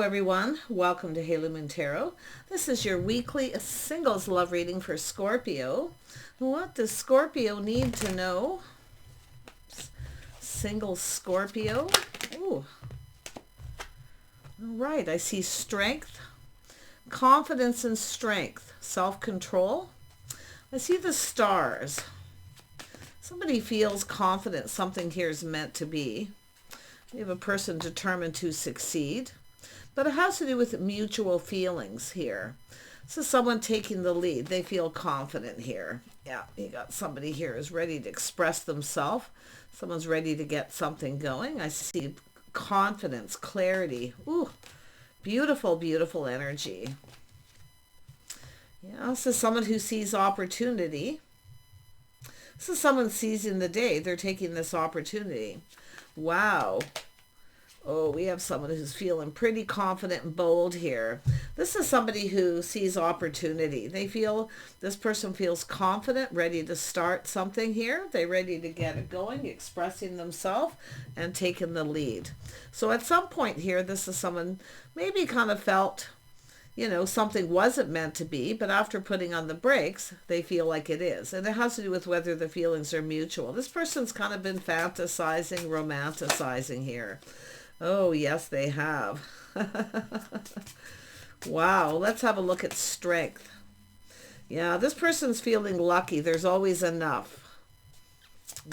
everyone, welcome to Halo Moon Tarot. This is your weekly singles love reading for Scorpio. What does Scorpio need to know? Single Scorpio. Ooh. All right, I see strength, confidence and strength, self-control. I see the stars. Somebody feels confident something here is meant to be. We have a person determined to succeed. But it has to do with mutual feelings here. So someone taking the lead. They feel confident here. Yeah, you got somebody here who's ready to express themselves. Someone's ready to get something going. I see confidence, clarity. Ooh, beautiful, beautiful energy. Yeah, this is someone who sees opportunity. This is someone seizing the day. They're taking this opportunity. Wow. Oh, we have someone who's feeling pretty confident and bold here. This is somebody who sees opportunity. This person feels confident, ready to start something here. They're ready to get it going, expressing themselves and taking the lead. So at some point here, this is someone maybe kind of felt, something wasn't meant to be, but after putting on the brakes, they feel like it is. And it has to do with whether the feelings are mutual. This person's kind of been fantasizing, romanticizing here. Oh, yes, they have. Wow, let's have a look at strength. Yeah, this person's feeling lucky. There's always enough.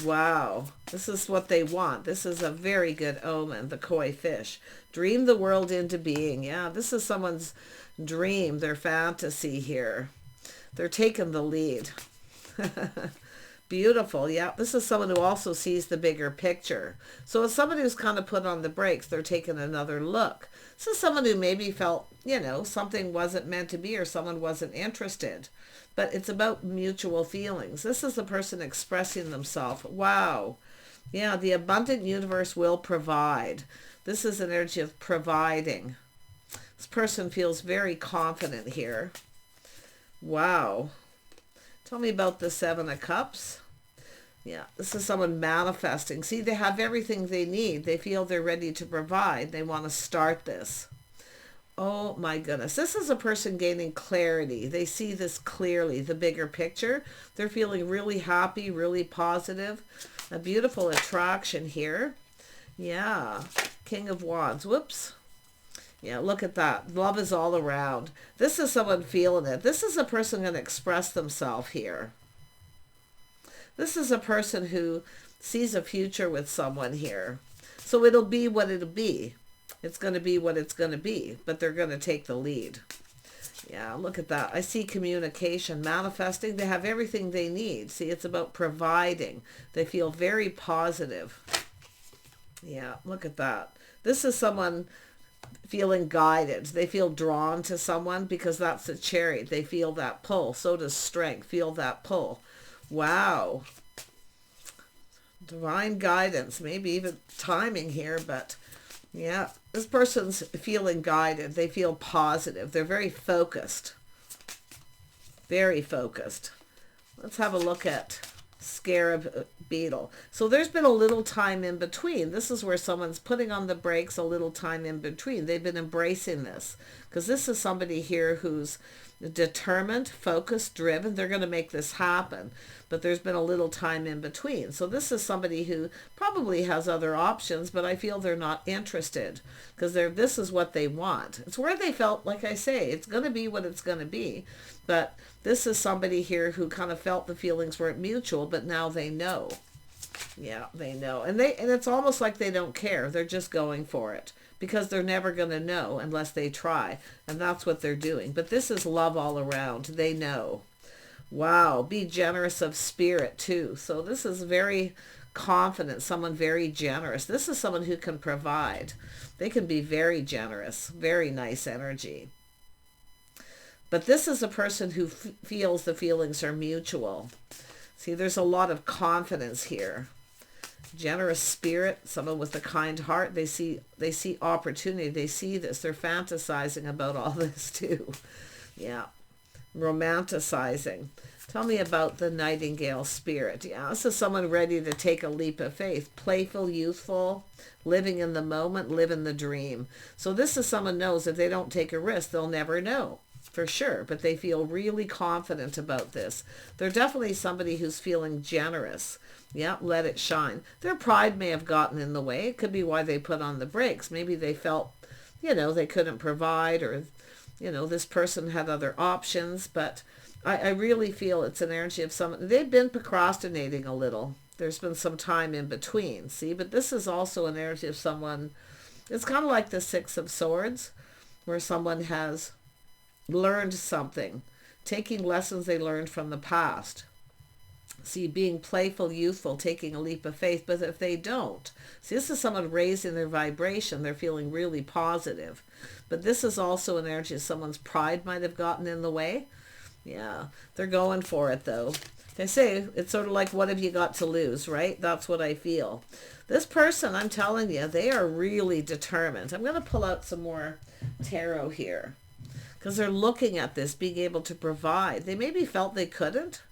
Wow, this is what they want. This is a very good omen, the koi fish. Dream the world into being. Yeah, this is someone's dream, their fantasy here. They're taking the lead. Beautiful. Yeah, this is someone who also sees the bigger picture. So as somebody who's kind of put on the brakes, they're taking another look. This is someone who maybe felt, something wasn't meant to be or someone wasn't interested. But it's about mutual feelings. This is the person expressing themselves. Wow. Yeah, the abundant universe will provide. This is an energy of providing. This person feels very confident here. Wow. Tell me about the Seven of Cups. Yeah, this is someone manifesting. See, they have everything they need. They feel they're ready to provide. They want to start this. Oh my goodness. This is a person gaining clarity. They see this clearly, the bigger picture. They're feeling really happy, really positive. A beautiful attraction here. Yeah, King of Wands. Whoops. Yeah, look at that. Love is all around. This is someone feeling it. This is a person going to express themselves here. This is a person who sees a future with someone here. So it'll be what it'll be. It's going to be what it's going to be, but they're going to take the lead. Yeah, look at that. I see communication, manifesting. They have everything they need. See, it's about providing. They feel very positive. Yeah, look at that. This is someone feeling guided. They feel drawn to someone because that's the Chariot. They feel that pull. So does strength. Feel that pull. Wow. Divine guidance. Maybe even timing here, but yeah, this person's feeling guided. They feel positive. They're very focused. Very focused. Let's have a look at Scarab Beetle. So there's been a little time in between. This is where someone's putting on the brakes, a little time in between. They've been embracing this because this is somebody here who's determined, focused, driven. They're going to make this happen, but there's been a little time in between. So this is somebody who probably has other options, but I feel they're not interested because this is what they want. It's where they felt, like I say, it's going to be what it's going to be. But this is somebody here who kind of felt the feelings weren't mutual, but now they know. Yeah, they know. And it's almost like they don't care. They're just going for it because they're never going to know unless they try. And that's what they're doing. But this is love all around. They know. Wow. Be generous of spirit too. So this is very confident. Someone very generous. This is someone who can provide. They can be very generous. Very nice energy. But this is a person who feels the feelings are mutual. See, there's a lot of confidence here. Generous spirit, someone with a kind heart. They see opportunity. They see this. They're fantasizing about all this too. Yeah. romanticizing. Tell me about the Nightingale spirit. Yeah, this is someone ready to take a leap of faith. Playful, youthful, living in the moment, living the dream. So this is someone knows if they don't take a risk, they'll never know for sure. But they feel really confident about this. They're definitely somebody who's feeling generous. Yeah, let it shine. Their pride may have gotten in the way. It could be why they put on the brakes. Maybe they felt, they couldn't provide, or, this person had other options. But I really feel it's an energy of someone. They've been procrastinating a little. There's been some time in between, see? But this is also an energy of someone. It's kind of like the Six of Swords, where someone has learned something, taking lessons they learned from the past. See, being playful, youthful, taking a leap of faith. But if they don't, see, this is someone raising their vibration. They're feeling really positive. But this is also an energy of someone's pride might have gotten in the way. Yeah, they're going for it, though. They say it's sort of like, what have you got to lose, right? That's what I feel. This person, I'm telling you, they are really determined. I'm going to pull out some more tarot here, because they're looking at this, being able to provide. They maybe felt they couldn't,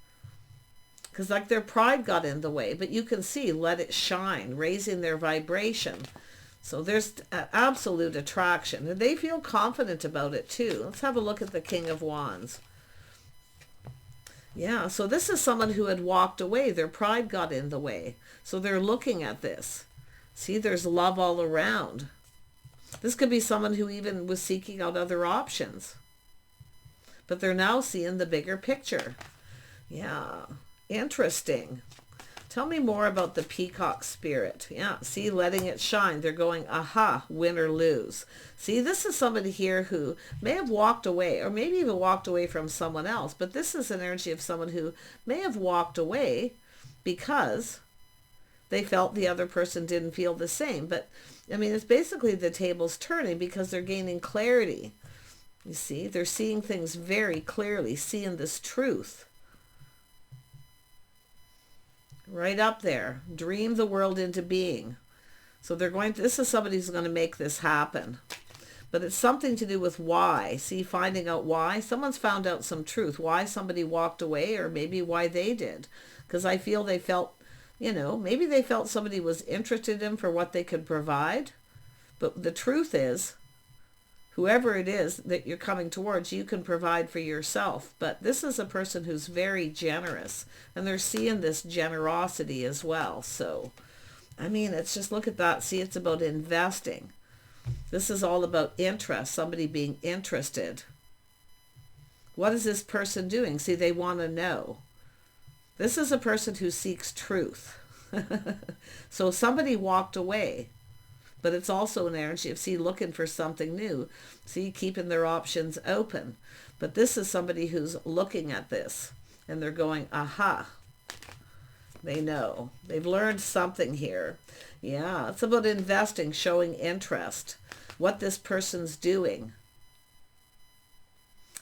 because like their pride got in the way. But you can see, let it shine, raising their vibration. So there's absolute attraction. And they feel confident about it, too. Let's have a look at the King of Wands. Yeah, so this is someone who had walked away. Their pride got in the way. So they're looking at this. See, there's love all around. This could be someone who even was seeking out other options. But they're now seeing the bigger picture. Yeah, interesting. Tell me more about the Peacock spirit. Yeah, see, letting it shine. They're going, aha, win or lose. See, this is somebody here who may have walked away, or maybe even walked away from someone else. But this is an energy of someone who may have walked away because they felt the other person didn't feel the same. But, I mean, it's basically the tables turning because they're gaining clarity. You see, they're seeing things very clearly, seeing this truth. Right up there. Dream the world into being. So they're going to, this is somebody who's going to make this happen. But it's something to do with why. See, finding out why. Someone's found out some truth. Why somebody walked away, or maybe why they did. Because I feel they felt, maybe they felt somebody was interested in for what they could provide. But the truth is, whoever it is that you're coming towards, you can provide for yourself. But this is a person who's very generous, and they're seeing this generosity as well. So, I mean, it's just, look at that. See, it's about investing. This is all about interest, somebody being interested. What is this person doing? See, they want to know. This is a person who seeks truth. So somebody walked away. But it's also an energy of, see, looking for something new. See, keeping their options open. But this is somebody who's looking at this, and they're going, aha. They know. They've learned something here. Yeah, it's about investing, showing interest. What this person's doing.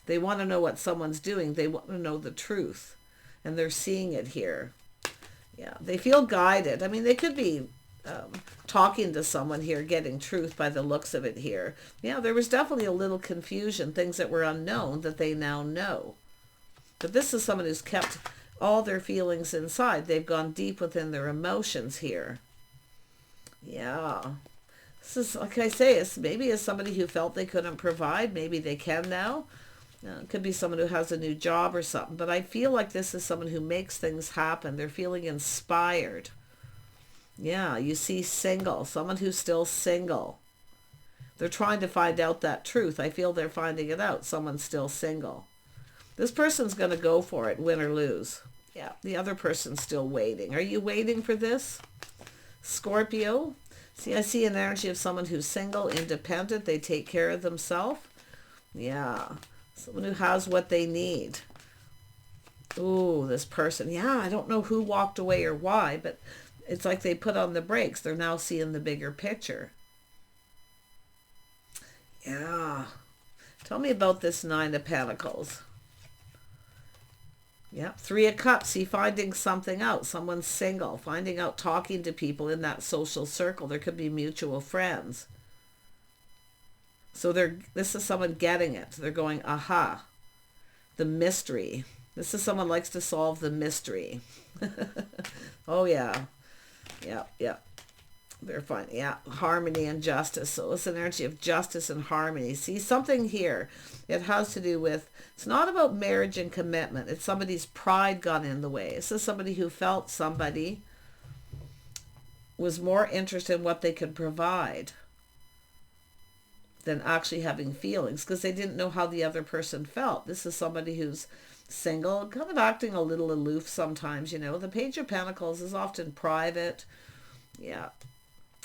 They want to know what someone's doing. They want to know the truth. And they're seeing it here. Yeah, they feel guided. I mean, they could be talking to someone here, getting truth by the looks of it here. Yeah, there was definitely a little confusion, things that were unknown that they now know. But this is someone who's kept all their feelings inside. They've gone deep within their emotions here. Yeah. This is, like I say, it's maybe as somebody who felt they couldn't provide, maybe they can now. It could be someone who has a new job or something. But I feel like this is someone who makes things happen. They're feeling inspired. Yeah, you see single, someone who's still single. They're trying to find out that truth. I feel they're finding it out. Someone's still single. This person's going to go for it, win or lose. Yeah, the other person's still waiting. Are you waiting for this? Scorpio? See, I see an energy of someone who's single, independent. They take care of themselves. Yeah, someone who has what they need. Ooh, this person. Yeah, I don't know who walked away or why, but it's like they put on the brakes. They're now seeing the bigger picture. Yeah. Tell me about this Nine of Pentacles. Yeah. Three of Cups. See, finding something out. Someone's single. Finding out, talking to people in that social circle. There could be mutual friends. So this is someone getting it. They're going, aha. the mystery. This is someone who likes to solve the mystery. Oh, yeah. Yeah, yeah. They're fine. Yeah, harmony and justice. So it's an energy of justice and harmony. See, something here, it has to do with, it's not about marriage and commitment. It's somebody's pride got in the way. This is somebody who felt somebody was more interested in what they could provide than actually having feelings, because they didn't know how the other person felt. This is somebody who's single, kind of acting a little aloof sometimes, you know. The Page of Pentacles is often private. Yeah.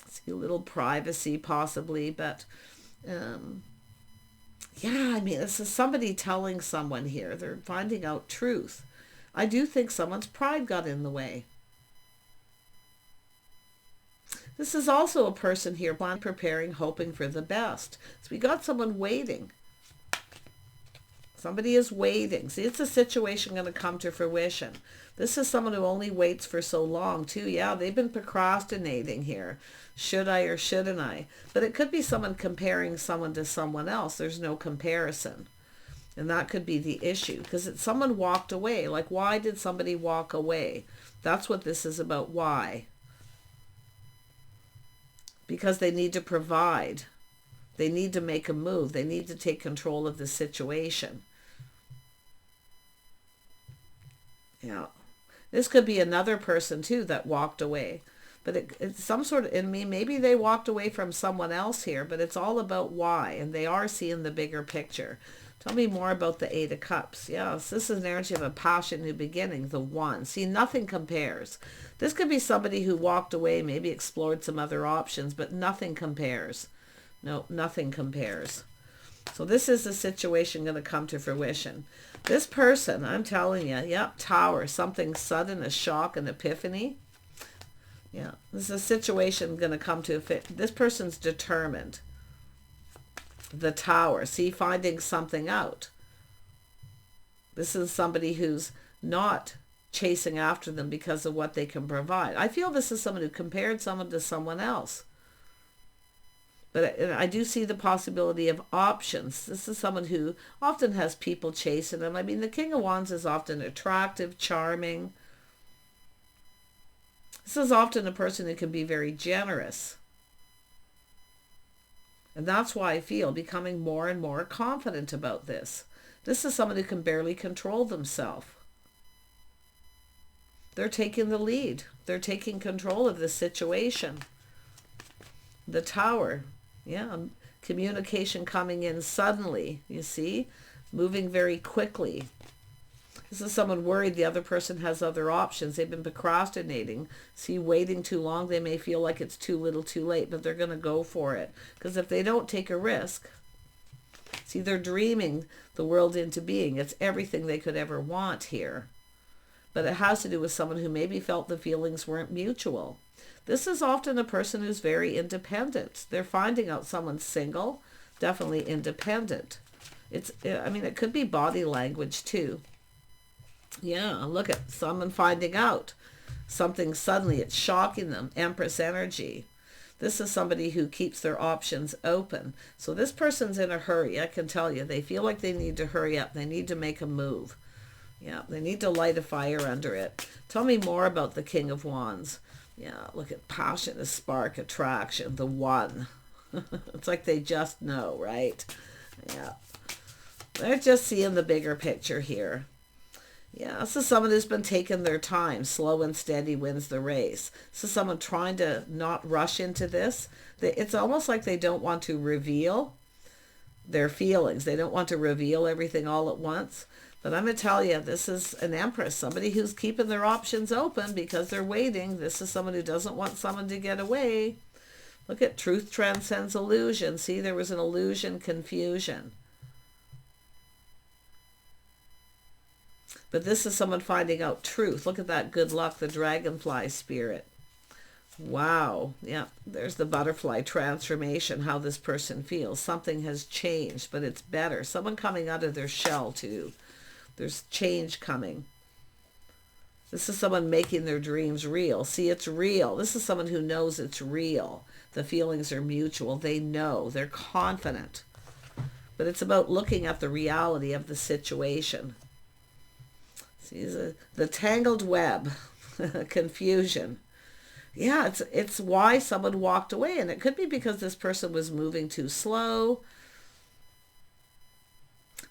See a little privacy possibly, but yeah, I mean, this is somebody telling someone here. They're finding out truth. I do think someone's pride got in the way. This is also a person here preparing, hoping for the best. So we got someone waiting. Somebody is waiting. See, it's a situation going to come to fruition. This is someone who only waits for so long, too. Yeah, they've been procrastinating here. Should I or shouldn't I? But it could be someone comparing someone to someone else. There's no comparison. And that could be the issue. Because someone walked away. Like, why did somebody walk away? That's what this is about. Why? Because they need to provide. They need to make a move. They need to take control of the situation. Yeah. This could be another person too that walked away. But it's some sort of, in me, maybe they walked away from someone else here, but it's all about why. And they are seeing the bigger picture. Tell me more about the Eight of Cups. Yes, this is an energy of a passion, new beginning, the One. See, nothing compares. This could be somebody who walked away, maybe explored some other options, but nothing compares. No, nothing compares. So this is the situation going to come to fruition. This person, I'm telling you, yep, Tower, something sudden, a shock, an epiphany. Yeah, this is a situation going to come to a fit. This person's determined. The Tower, see, finding something out. This is somebody who's not chasing after them because of what they can provide. I feel this is someone who compared someone to someone else. But I do see the possibility of options. This is someone who often has people chasing them. I mean, the King of Wands is often attractive, charming. This is often a person who can be very generous. And that's why I feel becoming more and more confident about this. This is someone who can barely control themselves. They're taking the lead. They're taking control of the situation. The Tower. Yeah, communication coming in suddenly, you see, moving very quickly. This is someone worried the other person has other options. They've been procrastinating. See, waiting too long, they may feel like it's too little too late, but they're going to go for it. Because if they don't take a risk, see, they're dreaming the world into being. It's everything they could ever want here. But it has to do with someone who maybe felt the feelings weren't mutual. This is often a person who's very independent. They're finding out someone's single, definitely independent. I mean, it could be body language too. Yeah, look at someone finding out something suddenly. It's shocking them. Empress energy. This is somebody who keeps their options open. So this person's in a hurry. I can tell you, they feel like they need to hurry up. They need to make a move. Yeah, they need to light a fire under it. Tell me more about the King of Wands. Yeah, look at passion, a spark, attraction, the One. It's like they just know, right? Yeah. They're just seeing the bigger picture here. Yeah, this is someone who's been taking their time. Slow and steady wins the race. This is someone trying to not rush into this. It's almost like they don't want to reveal their feelings. They don't want to reveal everything all at once. But I'm going to tell you, this is an Empress, somebody who's keeping their options open because they're waiting. This is someone who doesn't want someone to get away. Look at truth transcends illusion. See, there was an illusion, confusion. But this is someone finding out truth. Look at that good luck, the dragonfly spirit. Wow. Yeah, there's the butterfly transformation, how this person feels. Something has changed, but it's better. Someone coming out of their shell too. There's change coming. This is someone making their dreams real. See, it's real. This is someone who knows it's real. The feelings are mutual. They know. They're confident. But it's about looking at the reality of the situation. See, the tangled web, confusion. Yeah, it's why someone walked away, and it could be because this person was moving too slow.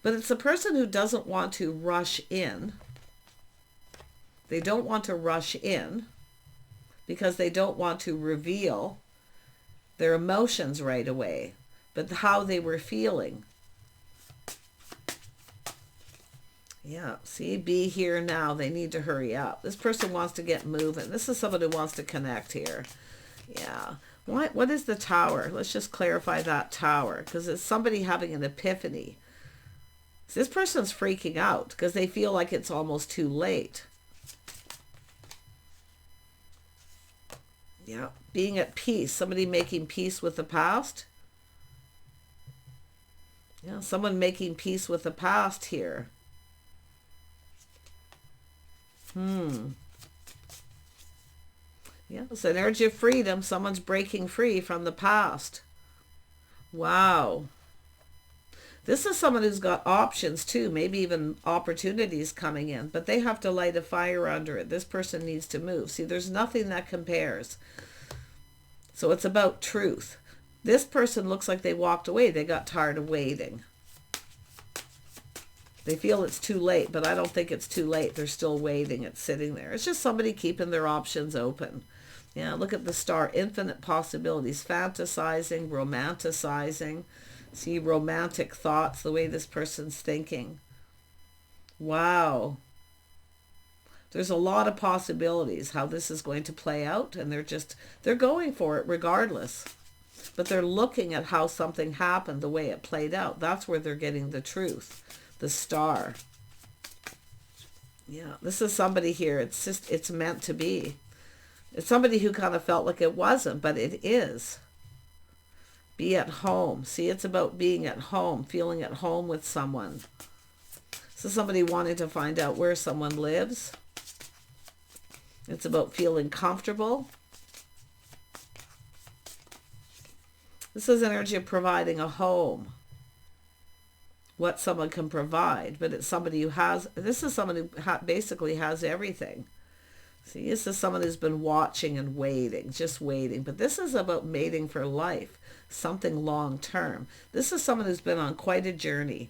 But it's a person who doesn't want to rush in. They don't want to rush in because they don't want to reveal their emotions right away, but how they were feeling. Yeah, see, be here now. They need to hurry up. This person wants to get moving. This is someone who wants to connect here. Yeah. What is the Tower? Let's just clarify that Tower, because it's somebody having an epiphany. So this person's freaking out because they feel like it's almost too late. Yeah, being at peace. Somebody making peace with the past. Yeah, someone making peace with the past here. Yeah, it's an energy of freedom. Someone's breaking free from the past. Wow. This is someone who's got options too, maybe even opportunities coming in, but they have to light a fire under it. This person needs to move. See, there's nothing that compares. So it's about truth. This person looks like they walked away. They got tired of waiting. They feel it's too late, but I don't think it's too late. They're still waiting. It's sitting there. It's just somebody keeping their options open. Yeah, look at the star. Infinite possibilities. Fantasizing, romanticizing. See, romantic thoughts, the way this person's thinking. Wow. There's a lot of possibilities how this is going to play out, and they're going for it regardless. But they're looking at how something happened, the way it played out. That's where they're getting the truth. The star. Yeah, this is somebody here. It's meant to be. It's somebody who kind of felt like it wasn't, but it is. Be at home. See, it's about being at home, feeling at home with someone. This is somebody wanting to find out where someone lives. It's about feeling comfortable. This is energy of providing a home. What someone can provide, but it's somebody who has, this is someone who basically has everything. See, this is someone who's been watching and waiting, just waiting. But this is about mating for life, something long term. This is someone who's been on quite a journey.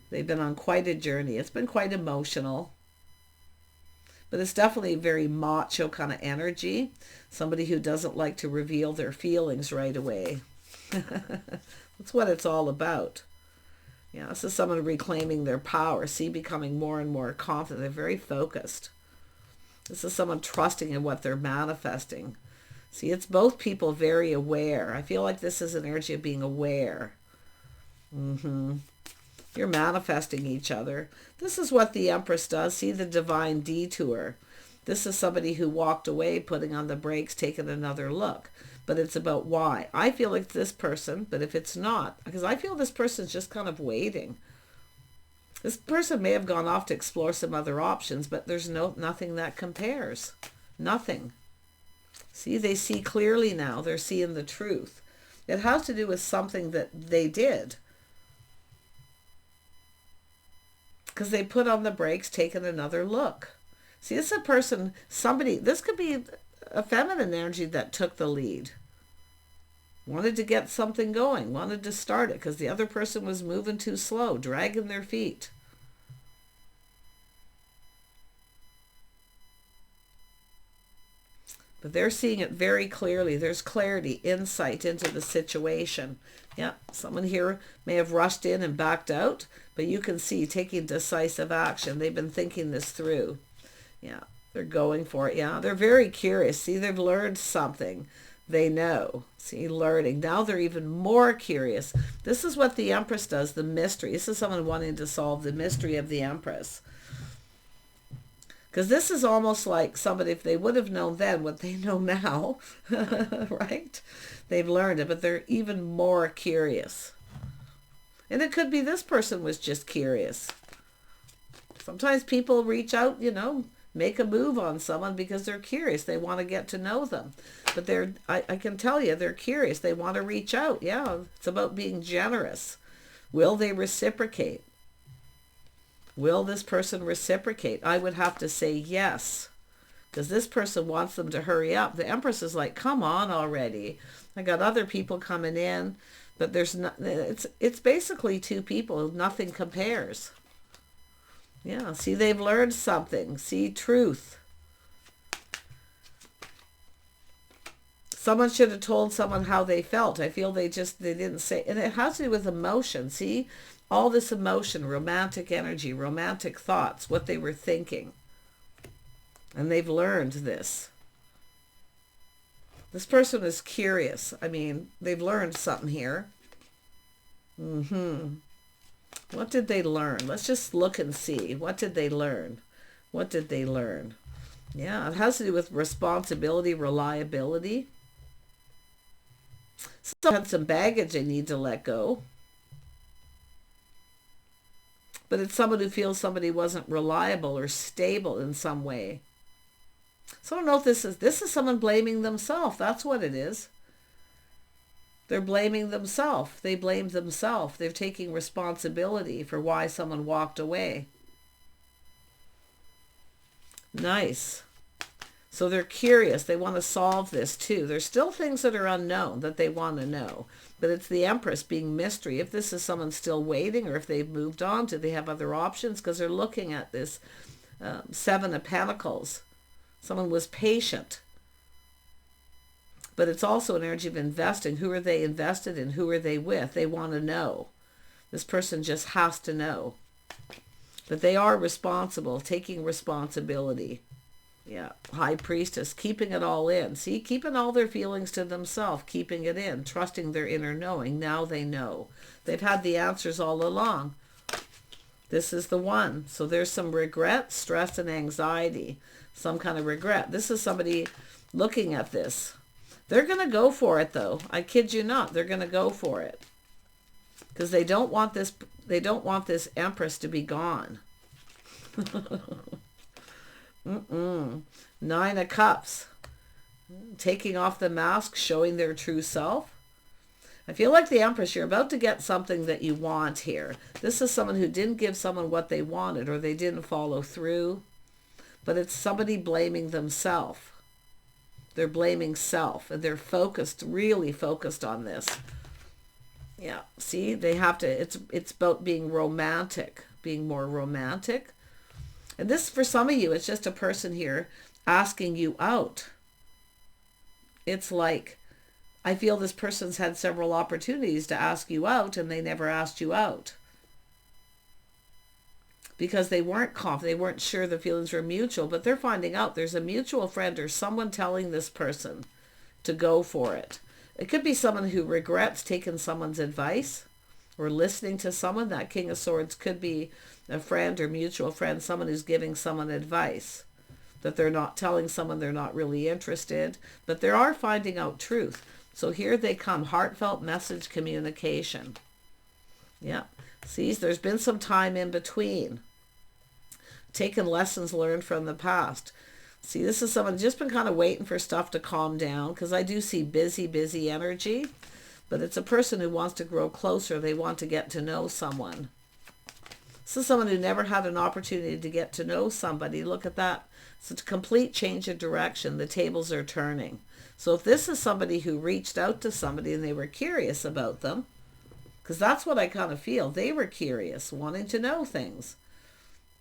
They've been on quite a journey. It's been quite emotional. But it's definitely a very macho kind of energy. Somebody who doesn't like to reveal their feelings right away. That's what it's all about. Yeah, this is someone reclaiming their power. See, becoming more and more confident. They're very focused. This is someone trusting in what they're manifesting. See, it's both people very aware. I feel like this is an energy of being aware. You're manifesting each other. This is what the Empress does. See, the divine detour. This is somebody who walked away, putting on the brakes, taking another look. But it's about why. I feel like this person, but if it's not, because I feel this person's just kind of waiting. This person may have gone off to explore some other options, but there's nothing that compares. Nothing. See, they see clearly now. They're seeing the truth. It has to do with something that they did. Because they put on the brakes, taking another look. See, this is a person, somebody, this could be a feminine energy that took the lead. Wanted to get something going, wanted to start it because the other person was moving too slow, dragging their feet. But they're seeing it very clearly. There's clarity, insight into the situation. Yeah, someone here may have rushed in and backed out, but you can see taking decisive action. They've been thinking this through. Yeah, they're going for it. Yeah, they're very curious. See, they've learned something. They know. See, learning. Now they're even more curious. This is what the Empress does, the mystery. This is someone wanting to solve the mystery of the Empress. Because this is almost like somebody, if they would have known then what they know now, right? They've learned it, but they're even more curious. And it could be this person was just curious. Sometimes people reach out, make a move on someone because they're curious. They want to get to know them. But I can tell you, they're curious. They want to reach out. Yeah, it's about being generous. Will they reciprocate? Will this person reciprocate? I would have to say yes, because this person wants them to hurry up. The Empress is like, come on already. I got other people coming in, but there's not, it's basically two people. Nothing compares. Yeah, see, they've learned something. See, truth. Someone should have told someone how they felt. I feel they didn't say, and it has to do with emotion. See, all this emotion, romantic energy, romantic thoughts, what they were thinking. And they've learned this. This person is curious. I mean, they've learned something here. What did they learn? Let's just look and see. What did they learn? What did they learn? Yeah, it has to do with responsibility, reliability. Someone had some baggage they need to let go. But it's someone who feels somebody wasn't reliable or stable in some way. So I don't know if this is someone blaming themselves. That's what it is. They're blaming themselves. They blame themselves. They're taking responsibility for why someone walked away. Nice. So they're curious. They want to solve this too. There's still things that are unknown that they want to know. But it's the Empress being mystery. If this is someone still waiting or if they've moved on, do they have other options? Because they're looking at this Seven of Pentacles. Someone was patient. But it's also an energy of investing. Who are they invested in? Who are they with? They want to know. This person just has to know. But they are responsible, taking responsibility. Yeah, High Priestess, keeping it all in. See, keeping all their feelings to themselves, keeping it in, trusting their inner knowing. Now they know. They've had the answers all along. This is the one. So there's some regret, stress, and anxiety. Some kind of regret. This is somebody looking at this. They're going to go for it, though. I kid you not. They're going to go for it. Because they don't want this Empress to be gone. Nine of Cups. Taking off the mask, showing their true self. I feel like the Empress, you're about to get something that you want here. This is someone who didn't give someone what they wanted or they didn't follow through. But it's somebody blaming themselves. They're blaming self. And they're focused, really focused on this. Yeah, see, they have to, it's about being romantic, being more romantic. And this, for some of you, it's just a person here asking you out. It's like, I feel this person's had several opportunities to ask you out and they never asked you out. Because they weren't confident, they weren't sure the feelings were mutual, but they're finding out there's a mutual friend or someone telling this person to go for it. It could be someone who regrets taking someone's advice or listening to someone. That King of Swords could be a friend or mutual friend, someone who's giving someone advice, that they're not telling someone they're not really interested, but they are finding out truth. So here they come, heartfelt message communication. Yeah, see, there's been some time in between. Taking lessons learned from the past. See, this is someone just been kind of waiting for stuff to calm down, because I do see busy energy, but it's a person who wants to grow closer. They want to get to know someone. This is someone who never had an opportunity to get to know somebody. Look at that. It's a complete change of direction. The tables are turning. So if this is somebody who reached out to somebody and they were curious about them, because that's what I kind of feel. They were curious, wanting to know things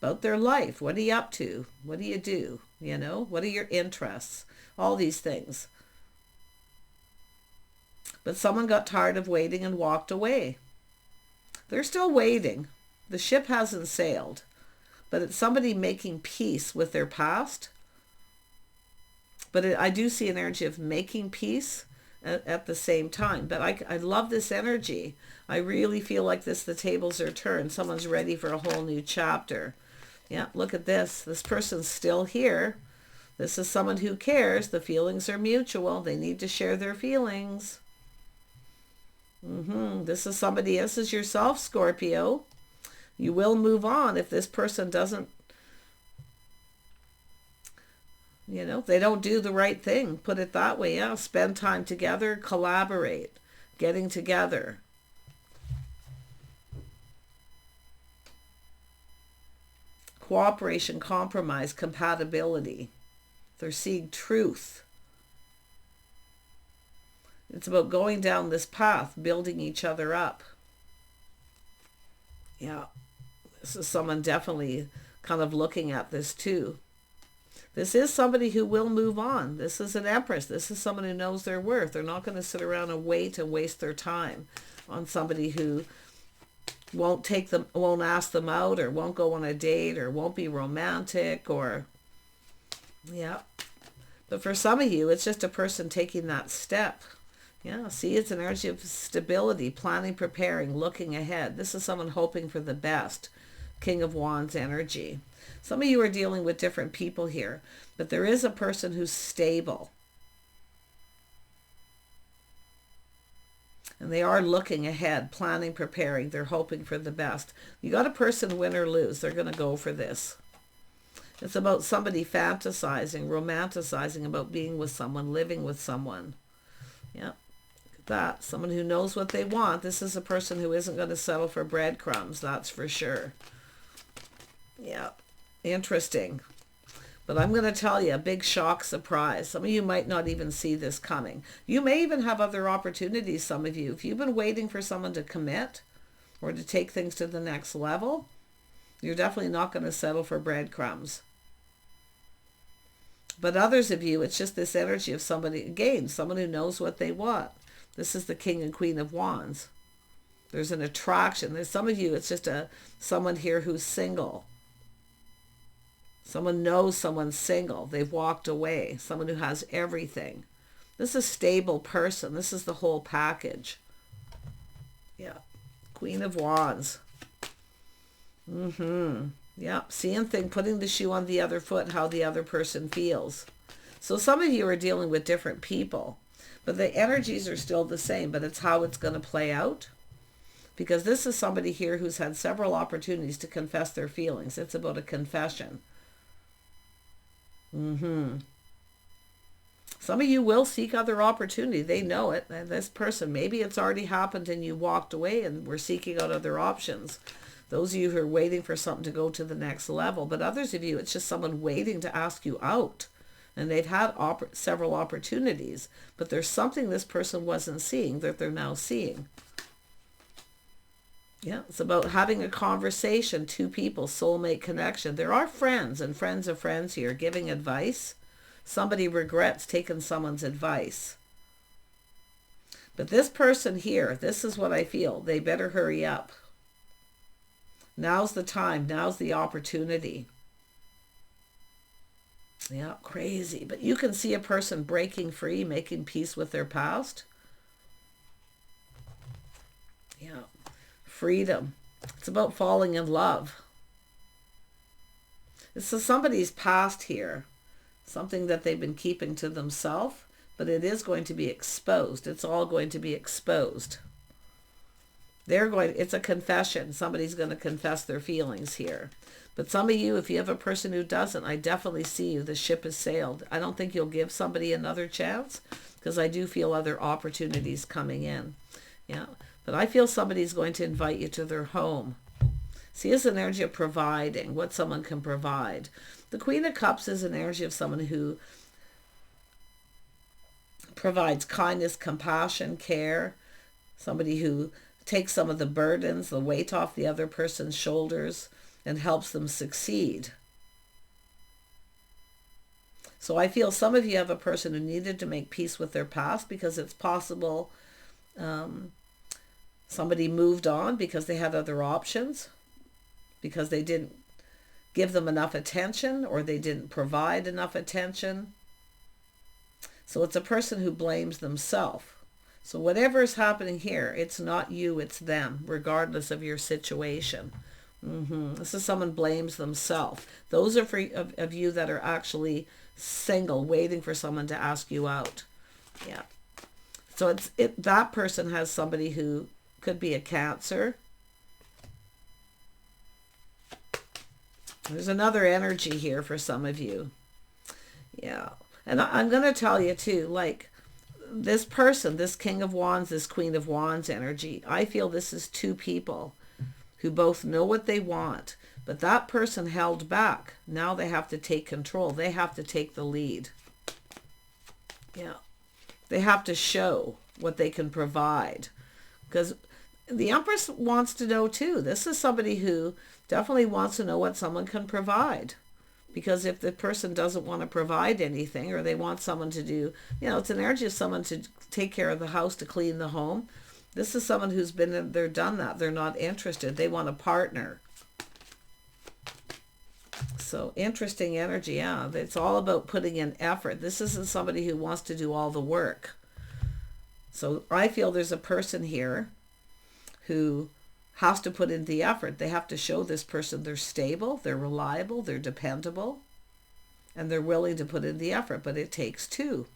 about their life. What are you up to? What do you do? You know, what are your interests? All these things. But someone got tired of waiting and walked away. They're still waiting. The ship hasn't sailed. But it's somebody making peace with their past. But I do see an energy of making peace at the same time. But I love this energy. I really feel like the tables are turned. Someone's ready for a whole new chapter. Yeah, look at this. This person's still here. This is someone who cares. The feelings are mutual. They need to share their feelings. This is somebody, this is yourself, Scorpio. You will move on if this person doesn't, you know, they don't do the right thing. Put it that way. Yeah, spend time together, collaborate, getting together. cooperation, compromise, compatibility. They're seeing truth. It's about going down this path, building each other up. Yeah, this is someone definitely kind of looking at this too. This is somebody who will move on. This is an Empress. This is someone who knows their worth. They're not going to sit around and wait and waste their time on somebody who won't ask them out, or won't go on a date, or won't be romantic, or, yeah. But for some of you, it's just a person taking that step. Yeah, see, it's an energy of stability, planning, preparing, looking ahead. This is someone hoping for the best. King of Wands energy. Some of you are dealing with different people here, but there is a person who's stable. And they are looking ahead, planning, preparing. They're hoping for the best. You got a person, win or lose. They're going to go for this. It's about somebody fantasizing, romanticizing about being with someone, living with someone. Yeah, that. Someone who knows what they want. This is a person who isn't going to settle for breadcrumbs, that's for sure. Yeah, interesting. But I'm going to tell you, a big shock surprise. Some of you might not even see this coming. You may even have other opportunities, some of you. If you've been waiting for someone to commit or to take things to the next level, you're definitely not going to settle for breadcrumbs. But others of you, it's just this energy of somebody, again, someone who knows what they want. This is the King and Queen of Wands. There's an attraction. There's some of you, it's just someone here who's single. Someone knows someone's single. They've walked away. Someone who has everything. This is a stable person. This is the whole package. Yeah. Queen of Wands. Yeah. Seeing thing, putting the shoe on the other foot, how the other person feels. So some of you are dealing with different people, but the energies are still the same, but it's how it's going to play out. Because this is somebody here who's had several opportunities to confess their feelings. It's about a confession. Some of you will seek other opportunity. They know it. And this person, maybe it's already happened and you walked away and were seeking out other options. Those of you who are waiting for something to go to the next level. But others of you, it's just someone waiting to ask you out. And they've had several opportunities. But there's something this person wasn't seeing that they're now seeing. Yeah, it's about having a conversation, two people, soulmate connection. There are friends and friends of friends here giving advice. Somebody regrets taking someone's advice. But this person here, this is what I feel. They better hurry up. Now's the time. Now's the opportunity. Yeah, crazy. But you can see a person breaking free, making peace with their past. Yeah. Freedom. It's about falling in love. This is somebody's past here. Something that they've been keeping to themselves, but it is going to be exposed. It's all going to be exposed. It's a confession. Somebody's going to confess their feelings here. But some of you, if you have a person who doesn't, I definitely see you. The ship has sailed. I don't think you'll give somebody another chance, because I do feel other opportunities coming in. Yeah. But I feel somebody's going to invite you to their home. See, it's an energy of providing, what someone can provide. The Queen of Cups is an energy of someone who provides kindness, compassion, care. Somebody who takes some of the burdens, the weight off the other person's shoulders and helps them succeed. So I feel some of you have a person who needed to make peace with their past, because it's possible somebody moved on because they had other options, because they didn't give them enough attention, or they didn't provide enough attention. So it's a person who blames themselves. So whatever is happening here, it's not you, it's them, regardless of your situation. This is someone blames themselves. Those are for of you that are actually single, waiting for someone to ask you out. Yeah. So that person has somebody who could be a Cancer. There's another energy here for some of you. Yeah. And I'm going to tell you too, like this person, this King of Wands, this Queen of Wands energy, I feel this is two people who both know what they want, But that person held back. Now they have to take control. They have to take the lead. Yeah. They have to show what they can provide. Because the Empress wants to know too. This is somebody who definitely wants to know what someone can provide. Because if the person doesn't want to provide anything, or they want someone to do, it's an energy of someone to take care of the house, to clean the home. This is someone who's been there, done that. They're not interested. They want a partner. So interesting energy, yeah. It's all about putting in effort. This isn't somebody who wants to do all the work. So I feel there's a person here who has to put in the effort. They have to show this person they're stable, they're reliable, they're dependable, and they're willing to put in the effort. But it takes two.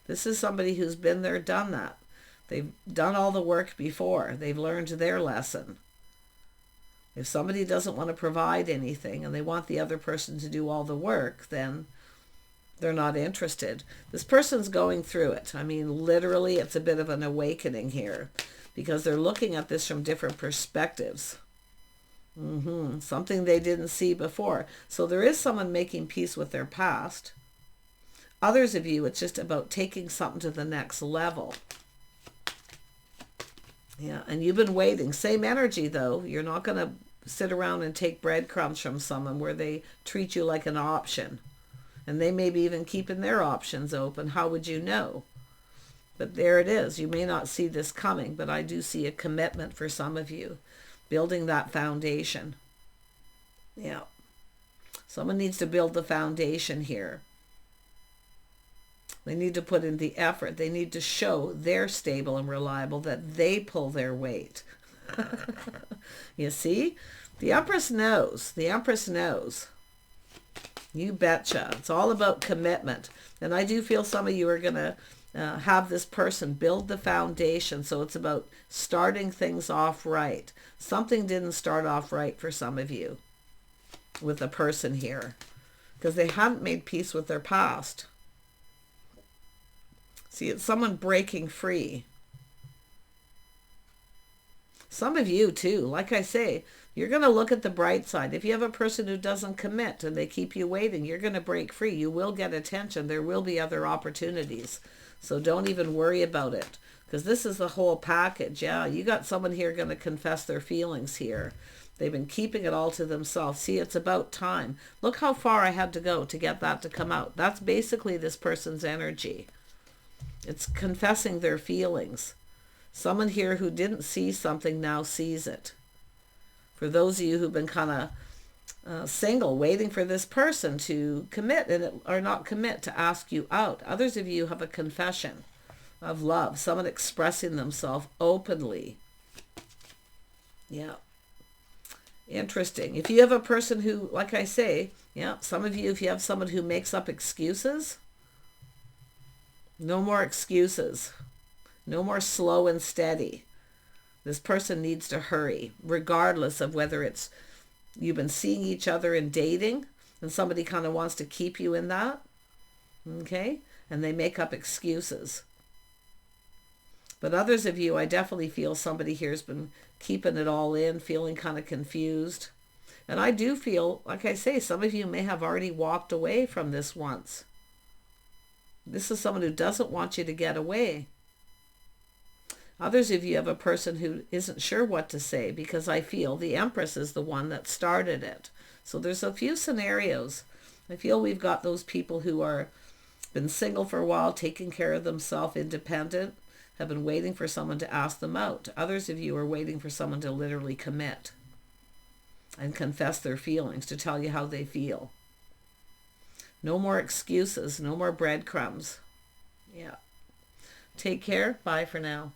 This is somebody who's been there, done that. They've done all the work before. They've learned their lesson. If somebody doesn't want to provide anything and they want the other person to do all the work, then they're not interested. This person's going through it. I mean, literally, it's a bit of an awakening here because they're looking at this from different perspectives. Something they didn't see before. So there is someone making peace with their past. Others of you, it's just about taking something to the next level. Yeah, and you've been waiting. Same energy, though. You're not going to sit around and take breadcrumbs from someone where they treat you like an option. And they may be even keeping their options open. How would you know? But there it is. You may not see this coming, but I do see a commitment for some of you. Building that foundation. Yeah. Someone needs to build the foundation here. They need to put in the effort. They need to show they're stable and reliable, that they pull their weight. You see? The Empress knows. The Empress knows. You betcha. It's all about commitment. And I do feel some of you are going to have this person build the foundation. So it's about starting things off right. Something didn't start off right for some of you with a person here because they hadn't made peace with their past. See, it's someone breaking free. Some of you too, like I say, you're going to look at the bright side. If you have a person who doesn't commit and they keep you waiting, you're going to break free. You will get attention. There will be other opportunities. So don't even worry about it because this is the whole package. Yeah, you got someone here going to confess their feelings here. They've been keeping it all to themselves. See, it's about time. Look how far I had to go to get that to come out. That's basically this person's energy. It's confessing their feelings. Someone here who didn't see something now sees it. For those of you who've been kind of single, waiting for this person to commit or not commit, to ask you out. Others of you have a confession of love. Someone expressing themselves openly. Yeah. Interesting. If you have a person who, like I say, some of you, if you have someone who makes up excuses, no more excuses. No more slow and steady. This person needs to hurry, regardless of whether it's you've been seeing each other and dating, and somebody kind of wants to keep you in that, okay? And they make up excuses. But others of you, I definitely feel somebody here has been keeping it all in, feeling kind of confused. And I do feel, like I say, some of you may have already walked away from this once. This is someone who doesn't want you to get away. Others of you have a person who isn't sure what to say because I feel the Empress is the one that started it. So there's a few scenarios. I feel we've got those people who are been single for a while, taking care of themselves, independent, have been waiting for someone to ask them out. Others of you are waiting for someone to literally commit and confess their feelings, to tell you how they feel. No more excuses, no more breadcrumbs. Yeah. Take care. Bye for now.